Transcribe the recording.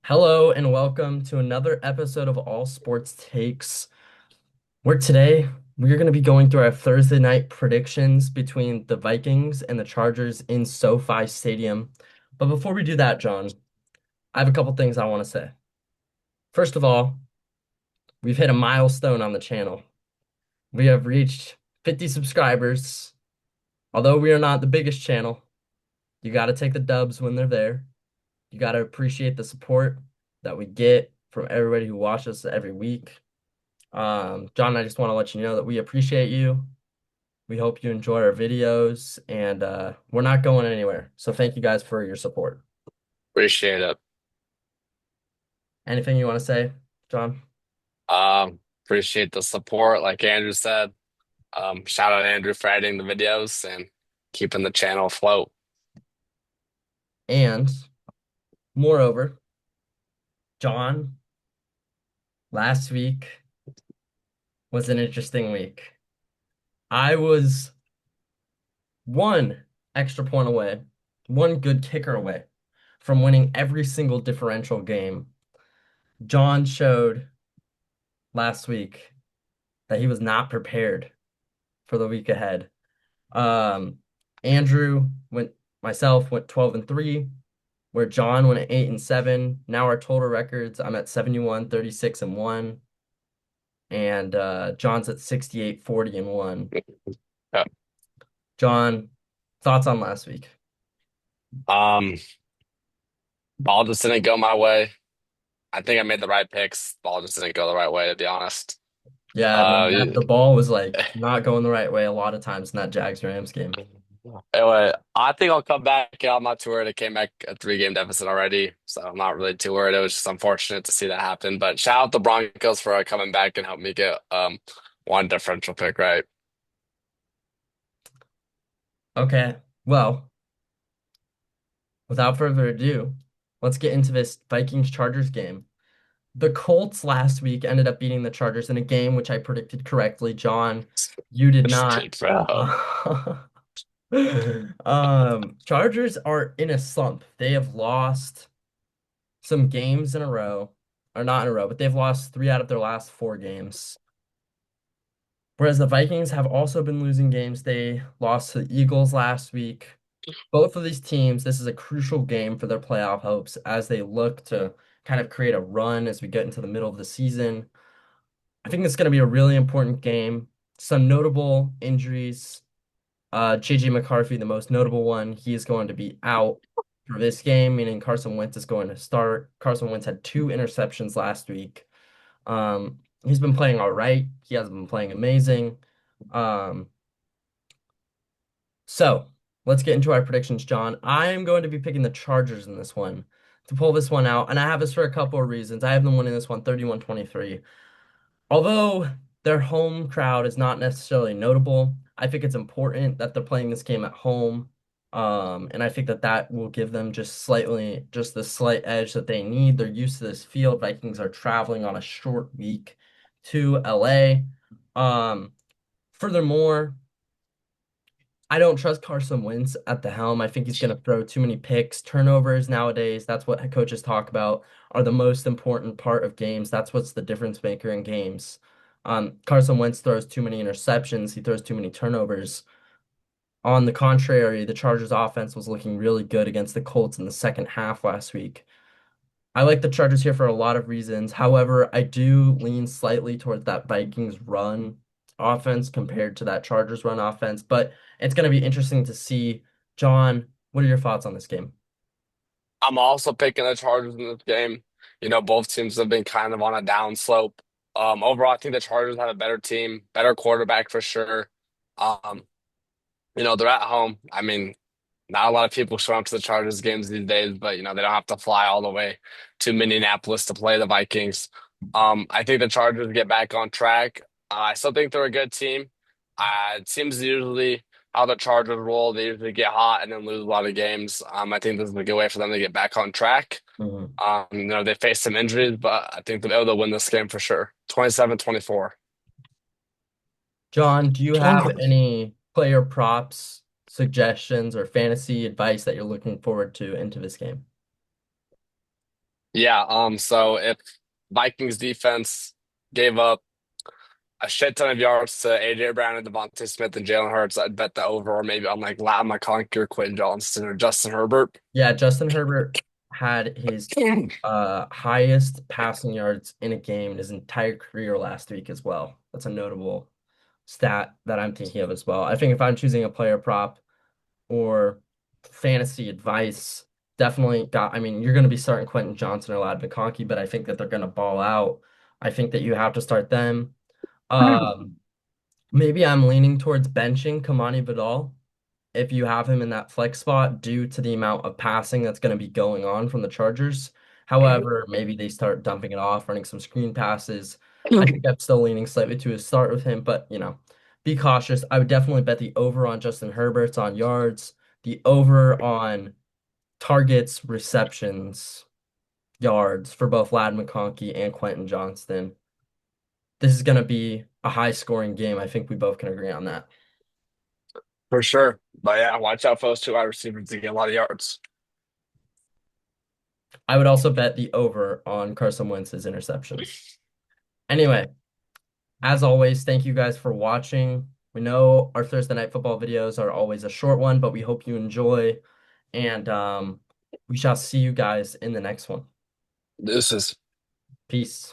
Hello and welcome to another episode of All Sports Takes. Where today we're going to be going through our Thursday night predictions between the Vikings and the Chargers in SoFi Stadium. But before we do that, John, I have a couple things I want to say. First of all, we've hit a milestone on the channel. We have reached 50 subscribers. Although we are not the biggest channel, you got to take the dubs when they're there. You got to appreciate the support that we get from everybody who watches us every week. John, I just want to let you know that we appreciate you. We hope you enjoy our videos, and we're not going anywhere. So thank you guys for your support. Appreciate it. Anything you want to say, John? Appreciate the support, like Andrew said. Shout out Andrew for editing the videos and keeping the channel afloat. And moreover, John, last week was an interesting week. I was one extra point away, one good kicker away from winning every single differential game. John showed last week that he was not prepared for the week ahead. Um, Andrew went, myself went 12-3, where John went at 8-7. Now our total records, I'm at 71, 36, and 1, and John's at 68, 40, and 1. Yeah. John, thoughts on last week? Um, Ball just didn't go my way. I think I made the right picks. Ball just didn't go the right way, to be honest. Yeah, man, Uh, the ball was like not going the right way a lot of times in that Jags Rams game. anyway, I think I'll come back. I'm not too worried. I came back a three-game deficit already, so I'm not really too worried. It was just unfortunate to see that happen. But shout out the Broncos for coming back and helping me get one differential pick right. Okay, well, without further ado, let's get into this Vikings-Chargers game. The Colts last week ended up beating the Chargers in a game which I predicted correctly. John, you did not. Bro. Chargers are in a slump. They have lost some games in a row, or not in a row, but they've lost three out of their last four games. Whereas the Vikings have also been losing games. They lost to the Eagles last week. Both of these teams, this is a crucial game for their playoff hopes as they look to kind of create a run as we get into the middle of the season. I think it's going to be a really important game. Some notable injuries. JJ McCarthy, the most notable one, he is going to be out for this game, meaning Carson Wentz is going to start. Carson Wentz had two interceptions last week. He's been playing all right. He hasn't been playing amazing. Um, so let's get into our predictions, John. I am going to be picking the Chargers in this one to pull this one out, and I have this for a couple of reasons. I have them winning this one 31-23. Although their home crowd is not necessarily notable, I think it's important that they're playing this game at home. And I think that that will give them just the slight edge that they need. They're used to this field. Vikings are traveling on a short week to LA. Um, Furthermore, I don't trust Carson Wentz at the helm. I think he's going to throw too many picks. Turnovers nowadays, that's what coaches talk about, are the most important part of games. That's what's the difference maker in games. Carson Wentz throws too many interceptions. He throws too many turnovers. On the contrary, the Chargers offense was looking really good against the Colts in the second half last week. I like the Chargers here for a lot of reasons. However, I do lean slightly towards that Vikings run offense compared to that Chargers run offense. But it's going to be interesting to see. John, what are your thoughts on this game? I'm also picking the Chargers in this game. Both teams have been kind of on a down slope. Overall, I think the Chargers have a better team, better quarterback for sure. Um, they're at home. I mean, not a lot of people show up to the Chargers games these days, but they don't have to fly all the way to Minneapolis to play the Vikings. I think the Chargers get back on track. I still think they're a good team. It seems usually how the Chargers roll. They usually get hot and then lose a lot of games. I think this is a good way for them to get back on track. Mhm. They face some injuries, but I think they'll win this game for sure. 27-24. John, do you have any player props, suggestions, or fantasy advice that you're looking forward to into this game? Yeah, so if Vikings defense gave up a shit ton of yards to AJ Brown and Devontae Smith and Jalen Hurts, I'd bet the over, or maybe on like Lat McConkey or Quinn Johnston or Justin Herbert. Yeah, Justin Herbert had his highest passing yards in a game in his entire career last week as well. That's a notable stat that I'm thinking of as well. I think if I'm choosing a player prop or fantasy advice, definitely I mean, you're going to be starting Quentin Johnson or Ladd McConkey, but I think that they're going to ball out. I think that you have to start them. Um, Maybe I'm leaning towards benching Kamani Vidal if you have him in that flex spot due to the amount of passing that's going to be going on from the Chargers. However, maybe they start dumping it off, running some screen passes. I think I'm still leaning slightly to a start with him, but be cautious. I would definitely bet the over on Justin Herbert's on yards, the over on targets, receptions, yards for both Ladd McConkey and Quentin Johnston. This is going to be a high scoring game. I think we both can agree on that. For sure. But yeah, watch out for those two wide receivers to get a lot of yards. I would also bet the over on Carson Wentz's interceptions. Anyway, as always, thank you guys for watching. We know our Thursday night football videos are always a short one, but we hope you enjoy. And we shall see you guys in the next one. This is Peace.